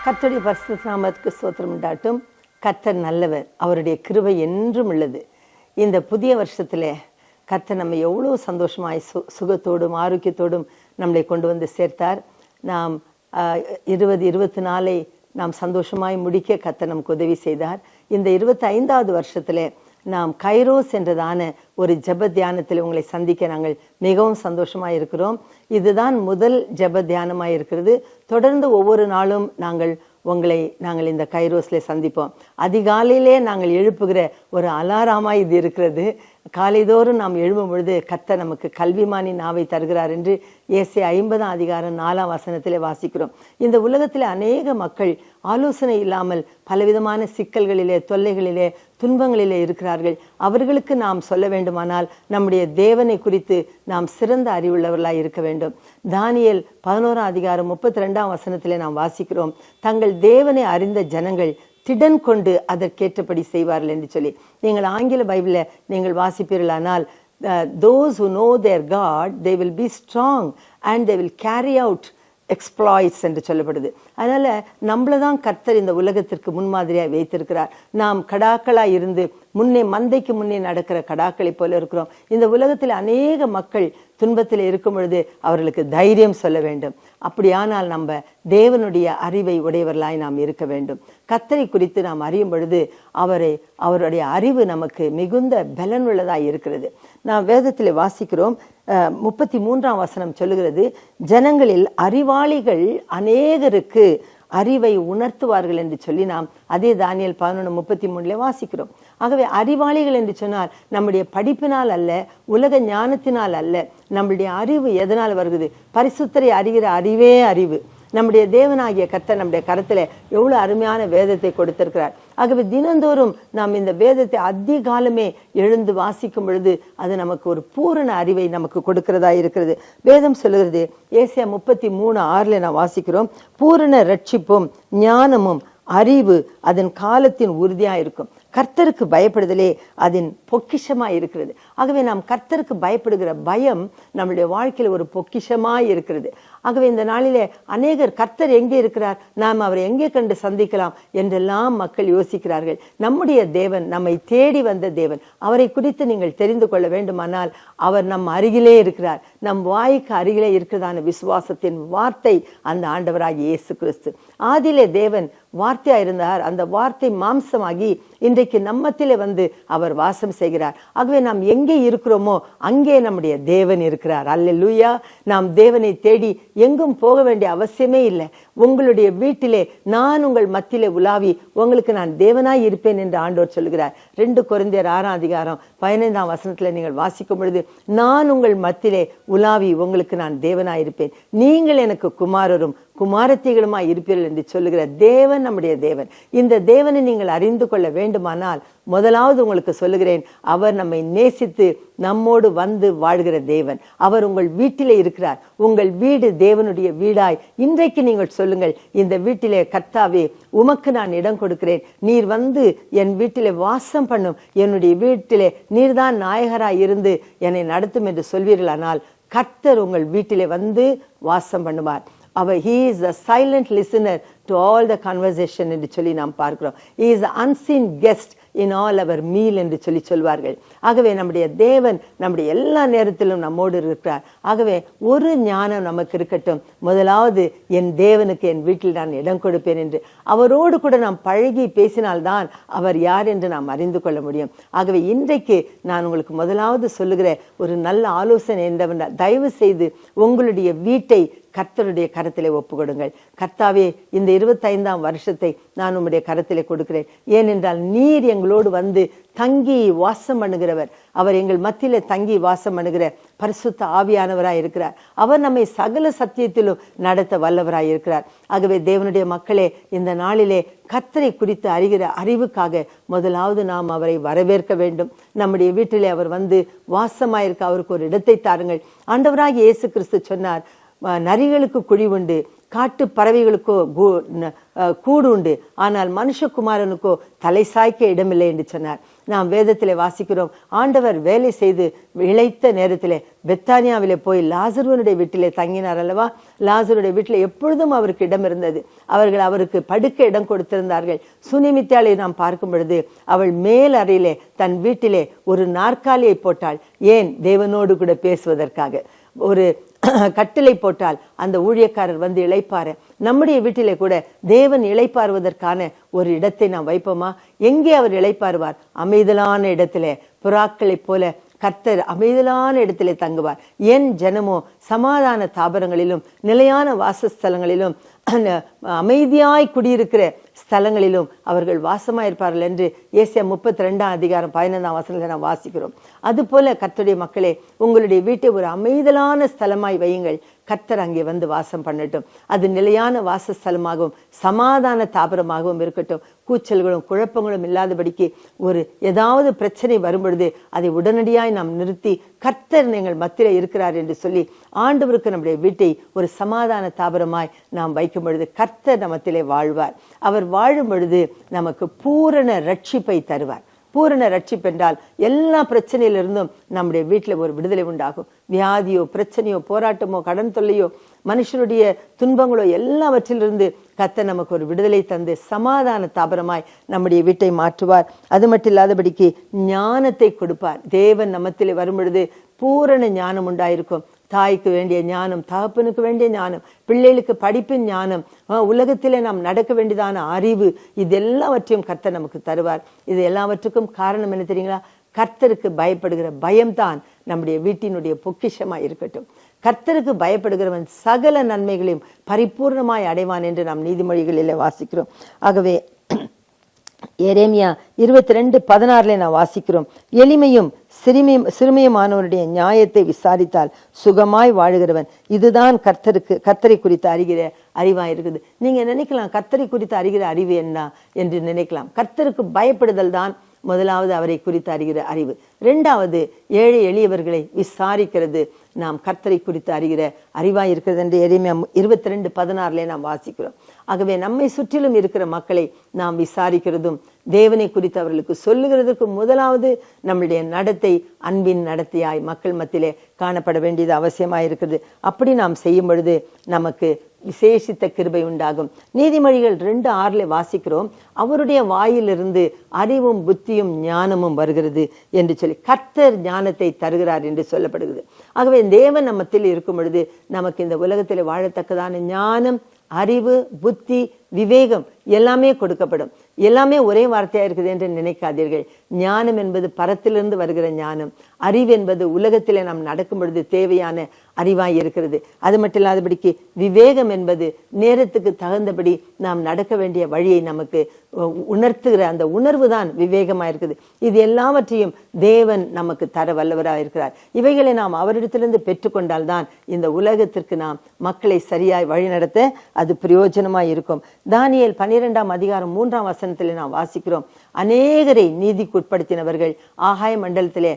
கர்த்தருடைய பரிசுத்த நாமத்துக்கு ஸ்தோத்திரம் உண்டாட்டும். கர்த்தர் நல்லவர், அவருடைய கிருபை என்றும் உள்ளது. இந்த புதிய வருஷத்துல கர்த்தர் நம்ம எவ்வளோ சந்தோஷமாய் சுகத்தோடும் ஆரோக்கியத்தோடும் நம்மளை கொண்டு வந்து சேர்த்தார். நாம் 2024 நாம் சந்தோஷமாய் முடிக்க கர்த்தர் நமக்கு உதவி செய்தார். இந்த 25வது வருஷத்துல நாம் கைரோஸ் என்றதான ஒரு ஜெப தியானத்தில் உங்களை சந்திக்க நாங்கள் மிகவும் சந்தோஷமாக இருக்கிறோம். இதுதான் முதல் ஜெப தியானமாக இருக்கிறது. தொடர்ந்து ஒவ்வொரு நாளும் நாங்கள் இந்த கைரோஸ்ல சந்திப்போம். அதிகாலையிலே நாங்கள் எழுப்புகிற ஒரு அலாரமாய் இது இருக்கிறது. காலைதோறும் நாம் எழும்பும் பொழுது கர்த்தர் நமக்கு கல்விமானி நாவை தருகிறார் என்று ஏசாயா 50ஆம் அதிகாரம் 4ஆம் வசனத்திலே வாசிக்கிறோம். இந்த உலகத்திலே அநேக மக்கள் ஆலோசனை இல்லாமல் பலவிதமான சிக்கல்களிலே, தொல்லைகளிலே, துன்பங்களிலே இருக்கிறார்கள். அவர்களுக்கு நாம் சொல்ல வேண்டுமானால் நம்முடைய தேவனை குறித்து நாம் சிறந்த அறிவுள்ளவர்களாய் இருக்க வேண்டும். தானியேல் 11ஆம் அதிகாரம் 32ஆம் வசனத்திலே நாம் வாசிக்கிறோம், தங்கள் தேவனை அறிந்த ஜனங்கள் திடன் கொண்டு அதற்கேற்றபடி செய்வார்கள் என்று சொல்லி. நீங்கள் ஆங்கில பைபிளை நீங்கள் வாசிப்பீர்களானால், those who know their God, they will be strong and they will carry out exploits என்று சொல்லப்படுது. அதனால நம்மளதான் கர்த்தர் இந்த உலகத்திற்கு முன்மாதிரியாக வைத்திருக்கிறார். நாம் கடாக்களாய் இருந்து மந்தைக்கு முன்னே நடக்கிற கடாக்களை போல இருக்கிறோம். இந்த உலகத்தில் அநேக மக்கள் துன்பத்தில் இருக்கும் பொழுது அவர்களுக்கு தைரியம் சொல்ல வேண்டும். அப்படியானால் நம்ம தேவனுடைய அறிவை உடையவர்களாய் நாம் இருக்க வேண்டும். கர்த்தரை குறித்து நாம் அறியும் பொழுது அவருடைய அறிவு நமக்கு மிகுந்த பலனுள்ளதாய் இருக்கிறது. நாம் வேதத்தில் வாசிக்கிறோம், 33ஆம் வசனம் சொல்லுகிறது, ஜனங்களில் அறிவாளிகள் அநேகருக்கு அறிவை உணர்த்துவார்கள் என்று சொல்லி நாம் அதே தானியேல் 11:33 வாசிக்கிறோம். ஆகவே அறிவாளிகள் என்று சொன்னால் நம்முடைய படிப்பினால் அல்ல, உலக ஞானத்தினால் அல்ல. நம்முடைய அறிவு எதனால் வருகிறது? பரிசுத்தரை அறிகிற அறிவே அறிவு. நம்முடைய தேவனாகிய கர்த்தர் நம்முடைய கரத்துல எவ்வளவு அருமையான வேதத்தை கொடுத்திருக்கிறார். ஆகவே தினந்தோறும் நாம் இந்த வேதத்தை அதிகாலமே எழுந்து வாசிக்கும் பொழுது அது நமக்கு ஒரு பூரண அறிவை நமக்கு கொடுக்கிறதா இருக்கிறது. வேதம் சொல்லுகிறது, ஏசாயா 33:6 நாம் வாசிக்கிறோம், பூரண ரட்சிப்பும் ஞானமும் அறிவு அதன் காலத்தின் உறுதியா இருக்கும். கர்த்தருக்கு பயப்படுதலே அதன் பொக்கிஷமா இருக்கிறது. ஆகவே நாம் கர்த்தருக்கு பயப்படுகிற பயம் நம்முடைய வாழ்க்கையில ஒரு பொக்கிஷமா இருக்கிறது. ஆகவே இந்த நாளிலே அநேகர் கர்த்தர் எங்கே இருக்கிறார், நாம் அவரை எங்கே கண்டு சந்திக்கலாம் என்றெல்லாம் மக்கள் யோசிக்கிறார்கள். நம்முடைய தேவன் நம்மை தேடி வந்த தேவன். அவரை குறித்து நீங்கள் தெரிந்து கொள்ள வேண்டுமானால் அவர் நம் அருகிலே இருக்கிறார். நம் வாய்க்கு அருகிலே இருக்கிறதான விசுவாசத்தின் வார்த்தை அந்த ஆண்டவராகிய இயேசு கிறிஸ்து. ஆதியிலே தேவன் வார்த்தையா இருந்தார். அந்த வார்த்தை மாம்சமாகி இன்றைக்கு நம்மத்திலே வந்து அவர் வாசம் செய்கிறார். ஆகவே நாம் எங்கே இருக்கிறோமோ அங்கே நம்முடைய தேவன் இருக்கிறார். அல்லேலூயா. நாம் தேவனை தேடி எங்கும் போக வேண்டிய அவசியமே இல்லை. உங்களுடைய வீட்டிலே நான் உங்கள் மத்தியிலே உலாவி உங்களுக்கு நான் தேவனாய் இருப்பேன் என்று ஆண்டவர் சொல்லுகிறார். 2 கொரிந்தியர் 6ஆம் அதிகாரம் 15ஆம் வசனத்துல நீங்கள் வாசிக்கும் பொழுது, நான் உங்கள் மத்தியிலே உலாவி உங்களுக்கு நான் தேவனாய் இருப்பேன், நீங்கள் எனக்கு குமாரரும் குமாரத்திகளுமாய் இருப்பீர்கள் என்று சொல்லுகிற தேவன் நம்முடைய தேவன். இந்த தேவனை நீங்கள் அறிந்து கொள்ள வேண்டுமானால் முதலாவது உங்களுக்கு சொல்லுகிறேன், அவர் நம்மை நேசித்து நம்மோடு வந்து வாழ்கிற தேவன். அவர் உங்கள் வீட்டிலே இருக்கிறார். உங்கள் வீடு தேவனுடைய வீடாய் இன்றைக்கு நீங்கள் சொல்லுங்கள், இந்த வீட்டிலே கர்த்தாவே உமக்கு நான் இடம் கொடுக்கிறேன், நீர் வந்து என் வீட்டிலே வாசம் பண்ணும், என்னுடைய வீட்டிலே நீர்தான் நாயகராய் இருந்து என்னை நடத்தும் என்று சொல்வீர்களானால் கர்த்தர் உங்கள் வீட்டிலே வந்து வாசம் பண்ணுவார். He is a silent listener to all the conversation என்று சொல்லி நாம் பார்க்கிறோம். He is an unseen guest in all our meal என்று சொல்லி சொல்வார்கள். ஆகவே நம்முடைய தேவன் நம்முடைய எல்லா நேரத்திலும் நம்மோடு இருக்கிறார். ஆகவே ஒரு ஞானம் நமக்கு இருக்கட்டும், முதலாவது என் தேவனுக்கு என் வீட்டில் நான் இடம் கொடுப்பேன் என்று அவரோடு கூட நாம் பழகி பேசினால்தான் அவர் யார் என்று நாம் அறிந்து கொள்ள முடியும். ஆகவே இன்றைக்கு நான் உங்களுக்கு முதலாவது சொல்லுகிற ஒரு நல்ல ஆலோசனை என்னவென்றால், தயவு செய்து உங்களுடைய வீட்டை கர்த்தருடைய கரத்திலே ஒப்பு கொடுங்கள். கர்த்தாவே, இந்த 25ஆம் வருஷத்தை நான் உம்முடைய கரத்திலே கொடுக்கிறேன். ஏனென்றால் நீர் எங்களோடு வந்து தங்கி வாசம் பண்ணுகிறவர். அவர் எங்கள் மத்தியிலே தங்கி வாசம் பண்ணுகிற பரிசுத்த ஆவியானவராய் இருக்கிறார். அவர் நம்மை சகல சத்தியத்திலும் நடத்த வல்லவராய் இருக்கிறார். ஆகவே தேவனுடைய மக்களே, இந்த நாளிலே கர்த்தரை குறித்து அறிகிற அறிவுக்காக முதலாவது நாம் அவரை வரவேற்க வேண்டும். நம்முடைய வீட்டிலே அவர் வந்து வாசமாயிருக்க அவருக்கு ஒரு இடத்தை தாருங்கள். ஆண்டவராகிய இயேசு கிறிஸ்து சொன்னார், நரிகளுக்கு குழி உண்டு, காட்டு பறவைகளுக்கோ கூடு உண்டு, ஆனால் மனுஷகுமாரனுக்கோ தலை சாய்க்க இடமில்லை என்று சொன்னார். நாம் வேதத்திலே வாசிக்கிறோம், ஆண்டவர் வேலை செய்து இளைத்த நேரத்திலே பெத்தானியாவிலே போய் லாசருவனுடைய வீட்டிலே தங்கினார் அல்லவா. லாசருடைய வீட்டிலே எப்பொழுதும் அவருக்கு இடம் இருந்தது. அவருக்கு படுக்க இடம் கொடுத்திருந்தார்கள். சுனிமித்தாளை நாம் பார்க்கும் பொழுது அவள் மேல் அறையிலே தன் வீட்டிலே ஒரு நாற்காலியை போட்டாள். ஏன்? தேவனோடு கூட பேசுவதற்காக. ஒரு கட்டிலை போட்டால் அந்த ஊழியக்காரர் வந்து இளைப்பார. நம்முடைய வீட்டிலே கூட தேவன் இளைப்பாறுவதற்கான ஒரு இடத்தை நாம் வைப்போமா? எங்கே அவர் இளைப்பாறுவார்? அமைதலான இடத்திலே, புறாக்களை போல கர்த்தர் அமைதலான இடத்திலே தங்குவார். என் ஜனமோ சமாதான தாபரங்களிலும் நிலையான வாசஸ்தலங்களிலும் அமைதியாய் குடியிருக்கிற ஸ்தலங்களிலும் அவர்கள் வாசமாயிருப்பார்கள் என்று ஏசாயா 32:15 நாம் வாசிக்கிறோம். அதுபோல கர்த்தருடைய மக்களே, உங்களுடைய வீட்டை ஒரு அமைதலான ஸ்தலமாய் வையுங்கள். கர்த்தர் அங்கே வந்து வாசம் பண்ணட்டும். அது நிலையான வாசஸ்தலமாகவும் சமாதான தாபரமாகவும் இருக்கட்டும். கூச்சல்களும் குழப்பங்களும் இல்லாதபடிக்கு ஏதாவது பிரச்சனை வரும் பொழுது அதை உடனடியாய் நாம் நிறுத்தி கர்த்தர் நீங்கள் மத்தியில இருக்கிறார் என்று சொல்லி ஆண்டவருக்கு நம்முடைய வீட்டை ஒரு சமாதான தாபரமாய் நாம் வைக்கும் பொழுது கர்த்தர் நம்மத்திலே வாழ்வார். அவர் வாழும் பொழுது நமக்கு பூரண ரட்சிப்பை தருவார். பூரண ரட்சிப்பு என்றால் எல்லா பிரச்சனையிலிருந்தும் நம்முடைய வீட்டில் ஒரு விடுதலை உண்டாகும். வியாதியோ பிரச்சனையோ போராட்டமோ கடன் தொல்லையோ மனுஷனுடைய துன்பங்களோ எல்லாவற்றிலிருந்து கர்த்தர் நமக்கு ஒரு விடுதலை தந்து சமாதான தாபரமாய் நம்முடைய வீட்டை மாற்றுவார். அது மட்டும் இல்லாதபடிக்கு ஞானத்தை கொடுப்பார். தேவன் நம்மத்திலே வரும் பொழுது பூரண ஞானம் உண்டாயிருக்கும். தாய்க்கு வேண்டிய ஞானம், தகப்பனுக்கு வேண்டிய ஞானம், பிள்ளைகளுக்கு படிப்பின் ஞானம், உலகத்திலே நாம் நடக்க வேண்டியதான அறிவு, இது எல்லாவற்றையும் கர்த்தர் நமக்கு தருவார். இது எல்லாவற்றுக்கும் காரணம் என்ன தெரியுங்களா? கர்த்தருக்கு பயப்படுகிற பயம்தான் நம்முடைய வீட்டினுடைய பொக்கிஷமாய் இருக்கட்டும். கர்த்தருக்கு பயப்படுகிறவன் சகல நன்மைகளையும் பரிபூர்ணமாய் அடைவான் என்று நாம் நீதிமொழிகளிலே வாசிக்கிறோம். ஆகவே எரேமியா 22:16 நாம் வாசிக்கிறோம், எளிமையும் சிறுமியுமானவருடைய நியாயத்தை விசாரித்தால் சுகமாய் வாழுகிறவன் இதுதான் கர்த்தரை குறித்து அறிகிற அறிவா இருக்குது. நீங்க நினைக்கலாம், கர்த்தரை குறித்து அறிகிற அறிவு என்ன என்று நினைக்கலாம். கர்த்தருக்கு பயப்படுதல் தான் முதலாவது அவரை குறித்து அறிகிற அறிவு. இரண்டாவது ஏழை எளியவர்களை விசாரிக்கிறது நாம் கர்த்தரை குறித்து அறிகிற அறிவாய் இருக்கிறது என்று எரேமியா 22:16 நாம் வாசிக்கிறோம். ஆகவே நம்மை சுற்றிலும் இருக்கிற மக்களை நாம் விசாரிக்கிறதும் தேவனை குறித்து அவர்களுக்கு சொல்லுகிறதுக்கு முதலாவது நம்முடைய நடத்தை அன்பின் நடத்தையாய் மக்கள் மத்தியிலே காணப்பட வேண்டியது அவசியமாயிருக்கிறது. அப்படி நாம் செய்யும் பொழுது நமக்கு விசேஷித்த கிருபை உண்டாகும். நீதிமொழிகள் 2:6 வாசிக்கிறோம், அவருடைய வாயிலிருந்து அறிவும் புத்தியும் ஞானமும் வருகிறது என்று சொல்லி கர்த்தர் ஞானத்தை தருகிறார் என்று சொல்லப்படுகிறது. ஆகவே தேவன் நம்மத்தில் இருக்கும் பொழுது நமக்கு இந்த உலகத்தில் வாழத்தக்கதான ஞானம், அறிவு, புத்தி, விவேகம் எல்லாமே கொடுக்கப்படும். எல்லாமே ஒரே வார்த்தையா இருக்குது என்று நினைக்காதீர்கள். ஞானம் என்பது பரத்திலிருந்து வருகிற ஞானம். அறிவு என்பது உலகத்திலே நாம் நடக்கும் பொழுது தேவையான அறிவாய் இருக்கிறது. அது மட்டும் இல்லாதபடிக்கு விவேகம் என்பது நேரத்துக்கு தகுந்தபடி நாம் நடக்க வேண்டிய வழியை நமக்கு உணர்த்துகிற அந்த உணர்வு தான் விவேகமா இருக்குது. இது எல்லாவற்றையும் தேவன் நமக்கு தர வல்லவராக இருக்கிறார். இவைகளை நாம் அவரிடத்திலிருந்து பெற்றுக்கொண்டால் தான் இந்த உலகத்திற்கு நாம் மக்களை சரியாய் வழிநடத்த அது பிரயோஜனமாய் இருக்கும். தானியேல் 12:3 நாம் வாசிக்கிறோம், அநேகரை நீதிக்கு உட்படுத்தினவர்கள் ஆகாய மண்டலத்திலே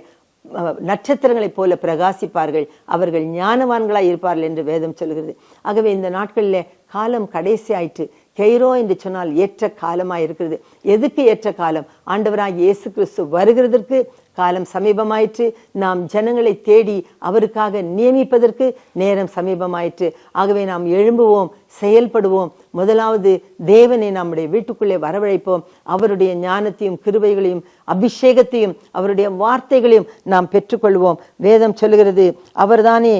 நட்சத்திரங்களைப் போல பிரகாசிப்பார்கள், அவர்கள் ஞானவான்களாய் இருப்பார்கள் என்று வேதம் சொல்கிறது. ஆகவே இந்த நாட்களிலே காலம் கடைசி ஆயிற்று. கெய்ரோ என்று சொன்னால் ஏற்ற காலமாய் இருக்கிறது. எதுக்கு ஏற்ற காலம்? ஆண்டவராகிய இயேசு கிறிஸ்து வருகிறதற்கு காலம் சமீபமாயிற்று. நாம் ஜனங்களை தேடி அவருக்காக நியமிப்பதற்கு நேரம் சமீபமாயிற்று. ஆகவே நாம் எழும்புவோம், செயல்படுவோம். முதலாவது தேவனை நம்முடைய வீட்டுக்குள்ளே வரவழைப்போம். அவருடைய ஞானத்தையும் கிருபைகளையும் அபிஷேகத்தையும் அவருடைய வார்த்தைகளையும் நாம் பெற்றுக்கொள்வோம். வேதம் சொல்லுகிறது, அவர்தானே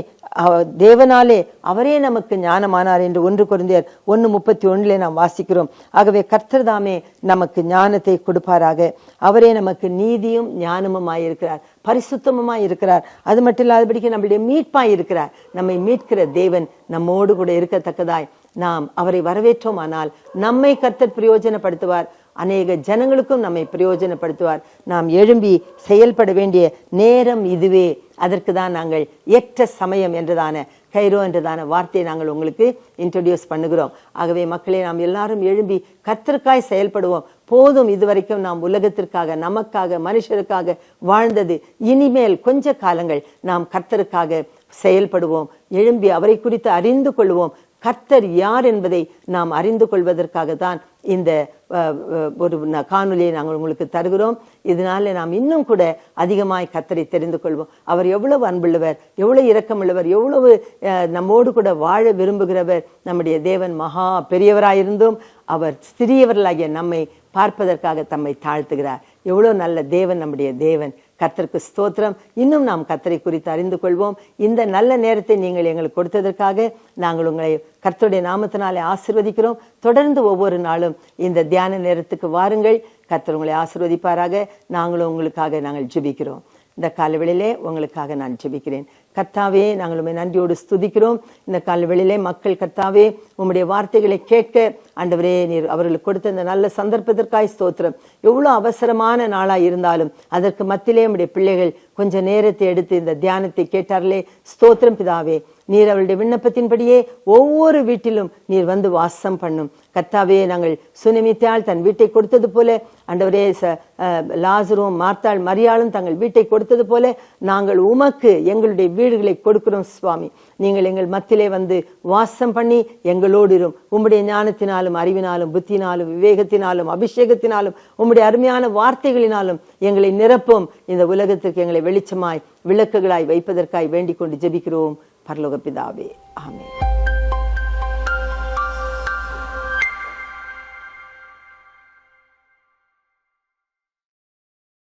தேவனாலே அவரே நமக்கு ஞானமானார் என்று 1 கொரிந்தியர் 1:31 நாம் வாசிக்கிறோம். ஆகவே கர்த்தர் தாமே நமக்கு ஞானத்தை கொடுப்பாராக. அவரே நமக்கு நீதியும் ஞானமுமாய் இருக்கிறார், பரிசுத்தமுமாய் இருக்கிறார். அது மட்டும் இல்லாதபடிக்கு நம்முடைய மீட்பாய் இருக்கிறார். நம்மை மீட்கிற தேவன் நம்மோடு கூட இருக்கத்தக்கதாய் நாம் அவரை வரவேற்றோமானால் நம்மை கர்த்தர் பிரயோஜனப்படுத்துவார். அநேக ஜனங்களுக்கும் நம்மை பிரயோஜனப்படுத்துவார். நாம் எழும்பி செயல்பட வேண்டிய நேரம் இதுவே. அதற்கு தான் நாங்கள் ஏற்ற சமயம் என்றதான கைரோ என்றதான வார்த்தையை நாங்கள் உங்களுக்கு இன்ட்ரோடியூஸ் பண்ணுகிறோம். ஆகவே மக்களே, நாம் எல்லாரும் எழும்பி கர்த்தருக்காய் செயல்படுவோம். போதும், இதுவரைக்கும் நாம் உலகத்திற்காக, நமக்காக, மனுஷருக்காக வாழ்ந்தது. இனிமேல் கொஞ்ச காலங்கள் நாம் கர்த்தருக்காக செயல்படுவோம். எழும்பி அவரை குறித்து அறிந்து கொள்வோம். கர்த்தர் யார் என்பதை நாம் அறிந்து கொள்வதற்காக தான் இந்த ஒரு காணொலியை நாங்கள் உங்களுக்கு தருகிறோம். இதனால நாம் இன்னும் கூட அதிகமாய் கர்த்தரை தெரிந்து கொள்வோம். அவர் எவ்வளவு அன்புள்ளவர், எவ்வளவு இரக்கமுள்ளவர், எவ்வளவு நம்மோடு கூட வாழ விரும்புகிறவர். நம்முடைய தேவன் மகா பெரியவராயிருந்தும் அவர் சிறியவர்களாகிய நம்மை பார்ப்பதற்காக தம்மை தாழ்த்துகிறார். எவ்வளவு நல்ல தேவன் நம்முடைய தேவன். கர்த்தருக்கு ஸ்தோத்திரம். இன்னும் நாம் கர்த்தரை குறித்து அறிந்து கொள்வோம். இந்த நல்ல நேரத்தை நீங்கள் எங்களுக்கு கொடுத்ததற்காக நாங்கள் உங்களை கர்த்தருடைய நாமத்தினாலே ஆசீர்வதிக்கிறோம். தொடர்ந்து ஒவ்வொரு நாளும் இந்த தியான நேரத்துக்கு வாருங்கள். கர்த்தர் உங்களை ஆசீர்வதிப்பாராக. நாங்களும் உங்களுக்காக நாங்கள் ஜெபிக்கிறோம். இந்த காலவெளியிலே உங்களுக்காக நான் ஜெபிக்கிறேன். கர்த்தாவே, நாங்கள் உம்மை நன்றியோடு ஸ்துதிக்கிறோம். இந்த காலவெளியிலே மக்கள் கர்த்தாவே உம்முடைய வார்த்தைகளை கேட்க ஆண்டவரே நீர் அவர்களுக்கு கொடுத்த இந்த நல்ல சந்தர்ப்பத்திற்காய் ஸ்தோத்திரம். எவ்வளவு அவசரமான நாளாய் இருந்தாலும் அதற்கு மத்தியிலே உம்முடைய பிள்ளைகள் கொஞ்ச நேரத்தை எடுத்து இந்த தியானத்தை கேட்டார்களே, ஸ்தோத்திரம் பிதாவே. நீர் அவளுடைய விண்ணப்பத்தின்படியே ஒவ்வொரு வீட்டிலும் நீர் வந்து வாசம் பண்ணும். கர்த்தாவே, நாங்கள் சுனிமித்தாள் தன் வீட்டை கொடுத்தது போல ஆண்டவரே, லாசரும் மார்த்தாள் மரியாளும் தங்கள் வீட்டை கொடுத்தது போல நாங்கள் உமக்கு எங்களுடைய வீடுகளை கொடுக்கிறோம் சுவாமி. நீங்கள் எங்கள் மத்தியிலே வந்து வாசம் பண்ணி எங்களோடு இரும். உம்முடைய ஞானத்தினாலும் அறிவினாலும் புத்தினாலும் விவேகத்தினாலும் அபிஷேகத்தினாலும் உம்முடைய அருமையான வார்த்தைகளினாலும் எங்களை நிரப்பும். இந்த உலகத்திற்கு எங்களை வெளிச்சமாய் விளக்குகளாய் வைப்பதற்காய் வேண்டிக் கொண்டு ஜெபிக்கிறோம் பரலோக பிதாவே. ஆமென்.